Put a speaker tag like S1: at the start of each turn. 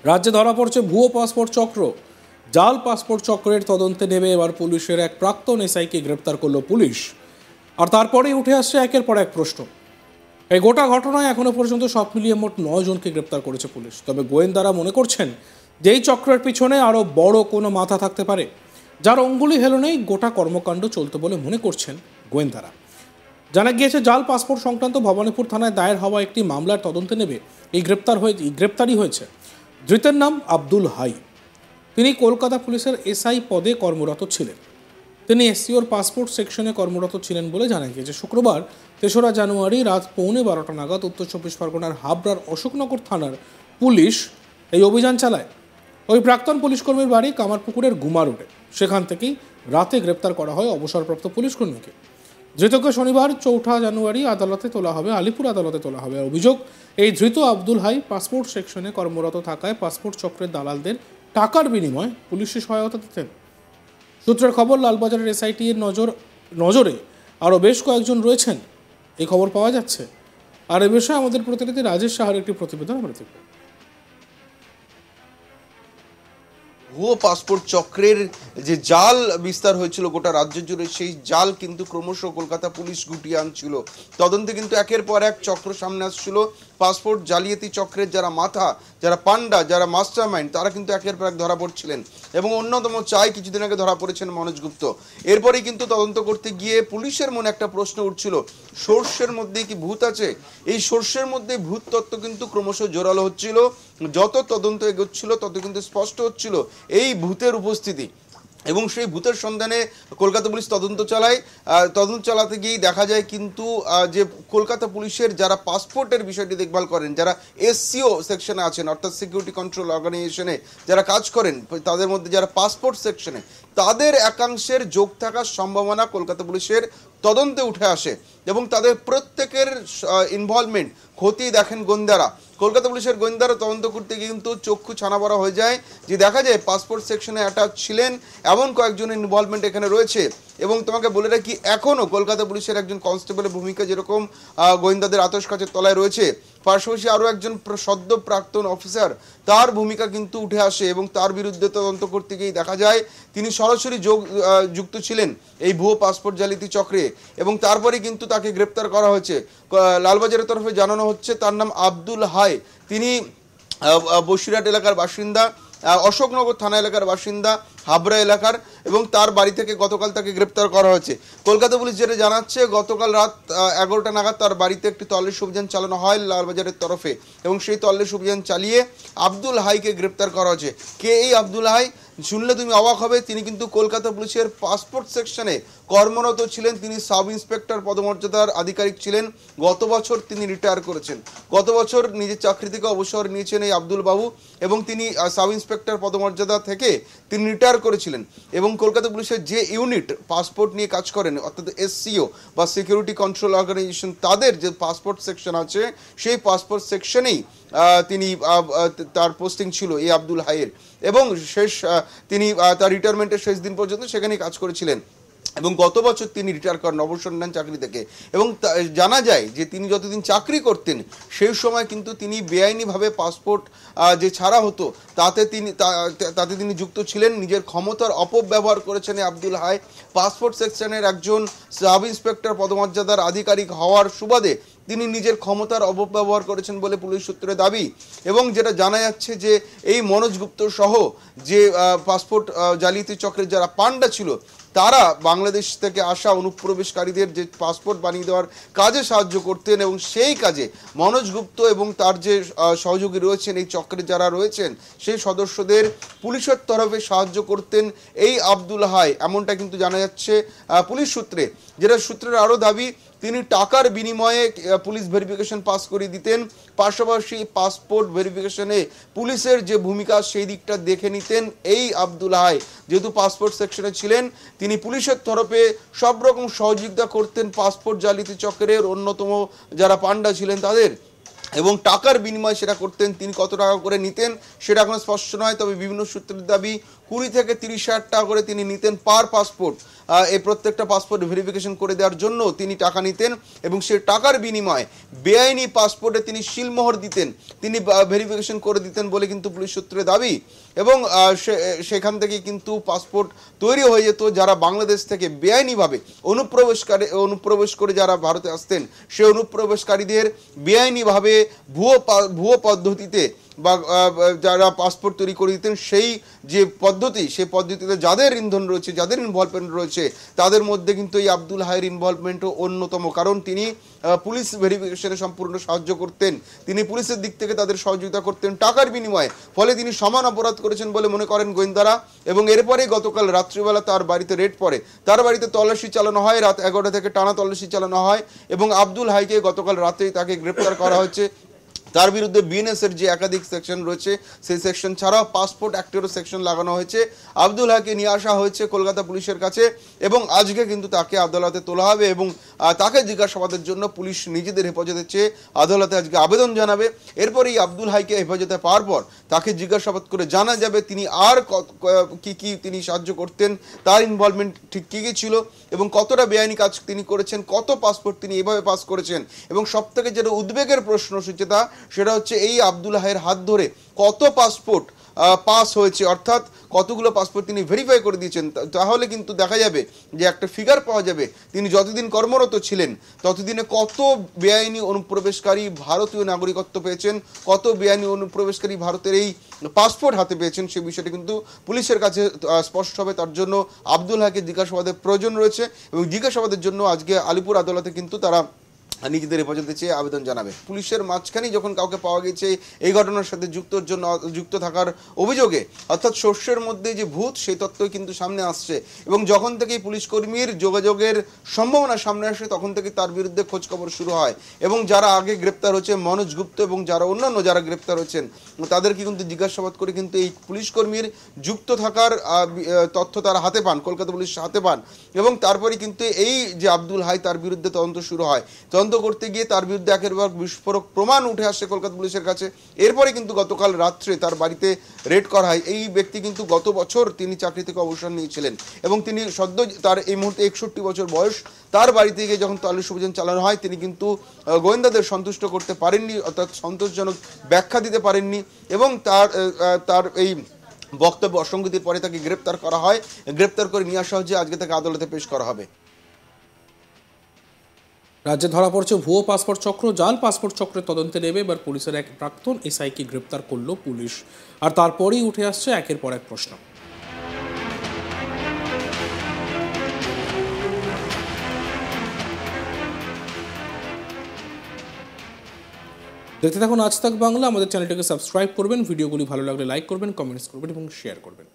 S1: রাজ্যে ধরা পড়ছে ভুয়ো পাসপোর্ট চক্র। জাল পাসপোর্ট চক্রের তদন্তে নেমে এবার পুলিশের এক প্রাক্তন এসআইকে গ্রেপ্তার করল পুলিশ। আর তারপরেই উঠে আসছে একের পর এক প্রশ্ন। এই গোটা ঘটনায় এখনো পর্যন্ত সব মিলিয়ে মোট 9 জনকে গ্রেপ্তার করেছে পুলিশ। তবে গোয়েন্দারা মনে করছেন যে এই চক্রের পিছনে আরও বড় কোনো মাথা থাকতে পারে, যার অঙ্গুলি হেলনেই গোটা কর্মকাণ্ড চলতে বলে মনে করছেন গোয়েন্দারা। জানা গিয়েছে, জাল পাসপোর্ট সংক্রান্ত ভবানীপুর থানায় দায়ের হওয়া একটি মামলার তদন্তে নেবে এই গ্রেপ্তারি হয়েছে। ধৃতের নাম আব্দুল হাই। তিনি কলকাতা পুলিশের এসআই পদে কর্মরত ছিলেন। তিনি এসসিওর পাসপোর্ট সেকশনে কর্মরত ছিলেন বলে জানা গিয়েছে। শুক্রবার ৩রা জানুয়ারি রাত 12:15 নাগাদ উত্তর 24 পরগনার হাবড়ার অশোকনগর থানার পুলিশ এই অভিযান চালায়। ওই প্রাক্তন পুলিশকর্মীর বাড়ি কামারপুকুরের গুমা রোডে। সেখান থেকেই রাতে গ্রেপ্তার করা হয় অবসরপ্রাপ্ত পুলিশকর্মীকে। ধৃতকে শনিবার 4 জানুয়ারি আলিপুর আদালতে তোলা হবে। অভিযোগ, এই ধৃত আব্দুল হাই পাসপোর্ট সেকশনে কর্মরত থাকায় পাসপোর্ট চক্রের দালালদের টাকার বিনিময়ে পুলিশের সহায়তা দিতেন। সূত্রের খবর, লালবাজারের এসআইটি এর নজরে আরও বেশ কয়েকজন রয়েছেন এই খবর পাওয়া যাচ্ছে। আর এ বিষয়ে আমাদের প্রতিনিধি রাজেশ সাহার একটি প্রতিবেদন আমরা দেখব।
S2: ভুয়ো পাসপোর্ট চক্রের যে জাল বিস্তার হয়েছিল গোটা রাজ্য জুড়ে, সেই জাল কিন্তু ক্রমশ কলকাতা পুলিশ গুটিয়ে আনছিল। তদন্তে কিন্তু একের পর এক চক্র সামনে আসছিল। পাসপোর্ট জালিয়াতি চক্রের যারা মাথা, যারা পান্ডা, যারা মাস্টার মাইন্ড, তারা কিন্তু একের পর এক ধরা পড়ছিলেন। এবং অন্যতম কিছুদিন আগে ধরা পড়েছেন মনোজ গুপ্ত। এরপরেই কিন্তু তদন্ত করতে গিয়ে পুলিশের মনে একটা প্রশ্ন উঠছিল, সর্ষের মধ্যে কি ভূত আছে? এই সর্ষের মধ্যে ভূত তত্ত্ব কিন্তু ক্রমশ জোরালো হচ্ছিল। যত তদন্ত এগোচ্ছিল তত কিন্তু স্পষ্ট হচ্ছিল এই ভূতের উপস্থিতি। এবং সেই ভূতের সন্ধানে কলকাতা পুলিশ তদন্ত চালাতে গিয়েই দেখা যায় কিন্তু যে কলকাতা পুলিশের যারা পাসপোর্টের বিষয়টি দেখভাল করেন, যারা এসসিও সেকশনে আছেন, অর্থাৎ সিকিউরিটি কন্ট্রোল অর্গানাইজেশনে যারা কাজ করেন, তাদের মধ্যে যারা পাসপোর্ট সেকশনে, তাদের একাংশের যোগ থাকার সম্ভাবনা কলকাতা পুলিশের তদন্তে উঠে আসে। এবং তাদের প্রত্যেকের ইনভলভমেন্ট খতিয়ে দেখেন গোয়েন্দারা। কলকাতা পুলিশের গোয়েন্দারা তদন্ত করতে গিয়ে কিন্তু চক্ষু ছানাবড়া হয়ে যায় যে দেখা যায় পাসপোর্ট সেকশনে অ্যাটাচ ছিলেন এমন কয়েকজনের ইনভলভমেন্ট এখানে রয়েছে। এবং তোমাকে বলে রাখি, এখনও কলকাতা পুলিশের একজন কনস্টেবলের ভূমিকা যেরকম গোয়েন্দাদের আতশ কাচের তলায় রয়েছে, পাশাপাশি আরও একজন সদ্য প্রাক্তন অফিসার, তার ভূমিকা কিন্তু উঠে আসে। এবং তার বিরুদ্ধে তদন্ত করতে গিয়ে দেখা যায় তিনি সরাসরি যুক্ত ছিলেন এই ভুয়ো পাসপোর্ট জালিয়াতি চক্রে। এবং তারপরে কিন্তু তাকে গ্রেপ্তার করা হয়েছে। লালবাজারের তরফে জানানো হচ্ছে তার নাম আব্দুল হাই। তিনি বসিরহাট এলাকার বাসিন্দা, অশোকনগর থানা এলাকার বাসিন্দা, হাবড়া এলাকার। এবং তার বাড়ি থেকে গতকাল তাকে গ্রেপ্তার করা হয়েছে। কলকাতা পুলিশ যেটা জানাচ্ছে, গতকাল রাত 11টা নাগাদ তার বাড়িতে একটি তল্লাশি অভিযান চালানো হয় লালবাজারের তরফে। এবং সেই তল্লাশি অভিযান চালিয়ে আব্দুল হাইকে গ্রেপ্তার করা হয়েছে। কে এই আব্দুল হাই? শুনলে তুমি অবাক হবে, তিনি কিন্তু কলকাতা পুলিশের পাসপোর্ট সেকশনে কর্মরত ছিলেন। তিনি সাব ইন্সপেক্টর পদমর্যাদার আধিকারিক ছিলেন। গত বছর তিনি রিটায়ার করেছেন। গত বছর নিজের চাকরি থেকে অবসর নিয়েছেন এই আব্দুল বাবু। এবং তিনি সাব ইন্সপেক্টর পদমর্যাদা থেকে তিনি রিটায়ার করেছিলেন। এবং কলকাতা পুলিশের যে ইউনিট পাসপোর্ট নিয়ে কাজ করেন, অর্থাৎ এসসিও বা সিকিউরিটি কন্ট্রোল অর্গানাইজেশন, তাদের যে পাসপোর্ট সেকশন আছে, সেই পাসপোর্ট সেকশনেই তার পোস্টিং ছিল এই আব্দুল হাইয়ের। এবং তিনি তার রিটায়ারমেন্টের শেষ দিন পর্যন্ত সেখানেই কাজ করেছিলেন। এবং গত বছর তিনি রিটায়ার করেন, অবসর নেন চাকরি থেকে। এবং জানা যায় যে তিনি যতদিন চাকরি করতেন সেই সময় কিন্তু তিনি বেআইনিভাবে পাসপোর্ট যে ছাড়া হতো তাতে তিনি যুক্ত ছিলেন। নিজের ক্ষমতার অপব্যবহার করেছেন আব্দুল হাই। পাসপোর্ট সেকশনের একজন সাব ইন্সপেক্টর পদমর্যাদার আধিকারিক হওয়ার সুবাদে তিনি নিজের ক্ষমতার অপব্যবহার করেছেন বলে পুলিশ সূত্রে দাবি। এবং যেটা জানা যাচ্ছে যে এই মনোজ গুপ্ত সহ যে পাসপোর্ট জালিয়াতি চক্রের যারা পান্ডা ছিল, তারা বাংলাদেশ থেকে আসা অনুপ্রবেশকারীদের যে পাসপোর্ট বানিয়ে দেওয়ার কাজে সাহায্য করতেন। এবং সেই কাজে মনোজ গুপ্ত এবং তার যে সহযোগী রয়েছেন, এই চক্রে যারা রয়েছেন, সেই সদস্যদের পুলিশের তরফে সাহায্য করতেন এই আব্দুল হাই, এমনটা কিন্তু জানা যাচ্ছে পুলিশ সূত্রে। যেটা সূত্রের আরও দাবি, তিনি টাকার বিনিময়ে পুলিশ ভেরিফিকেশন পাস করে দিতেন। পাশাপাশি পাসপোর্ট ভেরিফিকেশনে পুলিশের যে ভূমিকা সেই দিকটা দেখে নিতেন এই আব্দুল হাই। যেহেতু পাসপোর্ট সেকশনে ছিলেন, তিনি পুলিশের তরফে সব রকম সহযোগিতা করতেন পাসপোর্ট জালিয়াতি চক্রের অন্যতম যারা পান্ডা ছিলেন তাদের। এবং টাকার বিনিময়ে সেটা করতেন। তিনি কত টাকা করে নিতেন সেটা এখনো স্পষ্ট নয়, তবে বিভিন্ন সূত্রের দাবি 20 থেকে 30,000 টাকা করে তিনি নিতেন পার পাসপোর্ট। এই প্রত্যেকটা পাসপোর্ট ভেরিফিকেশন করে দেওয়ার জন্য তিনি টাকা নিতেন এবং সেই টাকার বিনিময়ে বেআইনি পাসপোর্টে তিনি সিলমোহর দিতেন, তিনি ভেরিফিকেশন করে দিতেন বলে কিন্তু পুলিশ সূত্রে দাবি। এবং সেখান থেকে কিন্তু পাসপোর্ট তৈরি হয়ে যেত। যারা বাংলাদেশ থেকে বেআইনিভাবে অনুপ্রবেশ করে যারা ভারতে আসতেন, সেই অনুপ্রবেশকারীদের বেআইনিভাবে ভুয়ো পদ্ধতিতে বা যারা পাসপোর্ট তৈরি করে দিতেন, সেই যে পদ্ধতি, সেই পদ্ধতিতে যাদের ইন্ধন রয়েছে, যাদের ইনভলভমেন্ট রয়েছে, তাদের মধ্যে কিন্তু এই আব্দুল হাইয়ের ইনভলভমেন্টও অন্যতম। কারণ তিনি পুলিশ ভেরিফিকেশনে সম্পূর্ণ সাহায্য করতেন, তিনি পুলিশের দিক থেকে তাদের সহযোগিতা করতেন টাকার বিনিময়ে। ফলে তিনি সমান অপরাধ করেছেন বলে মনে করেন গোয়েন্দারা। এবং এরপরে গতকাল রাত্রিবেলা তার বাড়িতে রেড পড়ে, তার বাড়িতে তল্লাশি চালানো হয়, রাত 11টা থেকে টানা তল্লাশি চালানো হয় এবং আব্দুল হাইকে গতকাল রাতেই তাকে গ্রেপ্তার করা হয়েছে। তার বিরুদ্ধে বিএনএস এর যে একাধিক সেকশন রয়েছে, সেই সেকশন ছাড়াও পাসপোর্ট অ্যাক্টেরও সেকশন লাগানো হয়েছে। আব্দুল হাইকে নিয়ে আসা হয়েছে কলকাতা পুলিশের কাছে এবং আজকে কিন্তু তাকে আদালতে তোলা হবে এবং তাকে জিজ্ঞাসাবাদের জন্য পুলিশ নিজেদের হেফাজতে চেয়ে আদালতে আজকে আবেদন জানাবে। এরপরেই আব্দুল হাইকে হেফাজতে পাওয়ার পর তাকে জিজ্ঞাসাবাদ করে জানা যাবে তিনি আর কি তিনি সাহায্য করতেন, তার ইনভলভমেন্ট ঠিক কী কী ছিল এবং কতটা বেআইনি কাজ তিনি করেছেন, কত পাসপোর্ট তিনি এভাবে পাস করেছেন। এবং সবথেকে যেটা উদ্বেগের প্রশ্ন সুচেতা, সেটা হচ্ছে এই আব্দুল হাইয়ের হাত ধরে কত পাসপোর্ট পাস হয়েছে, অর্থাৎ কতগুলো পাসপোর্ট তিনি ভেরিফাই করে দিয়েছেন। তাহলে কিন্তু দেখা যাবে যে একটা ফিগার পাওয়া যাবে তিনি যতদিন কর্মরত ছিলেন ততদিনে কত বেআইনি অনুপ্রবেশকারী ভারতীয় নাগরিকত্ব পেয়েছেন, কত বেআইনি অনুপ্রবেশকারী ভারতের এই পাসপোর্ট হাতে পেয়েছেন, সে বিষয়টি কিন্তু পুলিশের কাছে স্পষ্ট হবে। তার জন্য আব্দুল হাইকে জিজ্ঞাসাবাদের প্রয়োজন রয়েছে এবং জিজ্ঞাসাবাদের জন্য আজকে আলিপুর আদালতে কিন্তু তারা নিজেদের হেফাজতে চেয়ে আবেদন জানাবে। পুলিশের মাঝখানেই যখন কাউকে পাওয়া গেছে এই ঘটনার সাথে যুক্ত থাকার অভিযোগে, অর্থাৎ শস্যের মধ্যে যে ভূত, সেই তত্ত্বই কিন্তু সামনে আসছে। এবং যখন থেকেই পুলিশ কর্মীর যোগাযোগের সম্ভাবনা সামনে আসে তখন থেকে তার বিরুদ্ধে খোঁজখবর শুরু হয় এবং যারা আগে গ্রেপ্তার হয়েছে মনোজ গুপ্ত এবং যারা অন্যান্য যারা গ্রেপ্তার হয়েছেন তাদেরকে কিন্তু জিজ্ঞাসাবাদ করে কিন্তু এই পুলিশ কর্মীর যুক্ত থাকার তথ্য তারা হাতে পান, কলকাতা পুলিশ হাতে পান। এবং তারপরে কিন্তু এই যে আব্দুল হাই, তার বিরুদ্ধে তদন্ত শুরু হয়। তদন্ত করতে গিয়ে তার বিরুদ্ধে একের পর বিস্ফোরক প্রমাণ উঠে আসে কলকাতা পুলিশের কাছে। এরপরে কিন্তু গতকাল রাত্রে তার বাড়িতে রেড করা হয়। এই ব্যক্তি কিন্তু গত বছর তিনি চাকরি থেকে অবসর নিয়েছিলেন এবং তিনি সদ্য, তার এই মুহূর্তে 61 বছর বয়স। তার বাড়িতে গিয়ে যখন তল্লাশি অভিযান চালানো হয় তিনি কিন্তু গোয়েন্দাদের সন্তুষ্ট করতে পারেননি, অর্থাৎ সন্তোষজনক ব্যাখ্যা দিতে পারেননি এবং তার এই বক্তব্য অসঙ্গতির পরে তাকে গ্রেপ্তার করা হয়। গ্রেপ্তার করে নিয়ে আসা হচ্ছে, আজকে তাকে আদালতে পেশ করা হবে।
S1: রাজ্যে ধরা পড়ছে ভুয়ো পাসপোর্ট চক্র, জাল পাসপোর্ট চক্রের তদন্তে নেবে এবার পুলিশের এক প্রাক্তন এসআইকে গ্রেপ্তার করলো পুলিশ। আর তারপরেই উঠে আসছে একের পর এক প্রশ্ন। দেখতে থাকুন আজ তাক বাংলা। আমাদের চ্যানেলটাকে সাবস্ক্রাইব করবেন, ভিডিওগুলি ভালো লাগলে লাইক করবেন, কমেন্টস করবেন এবং শেয়ার করবেন।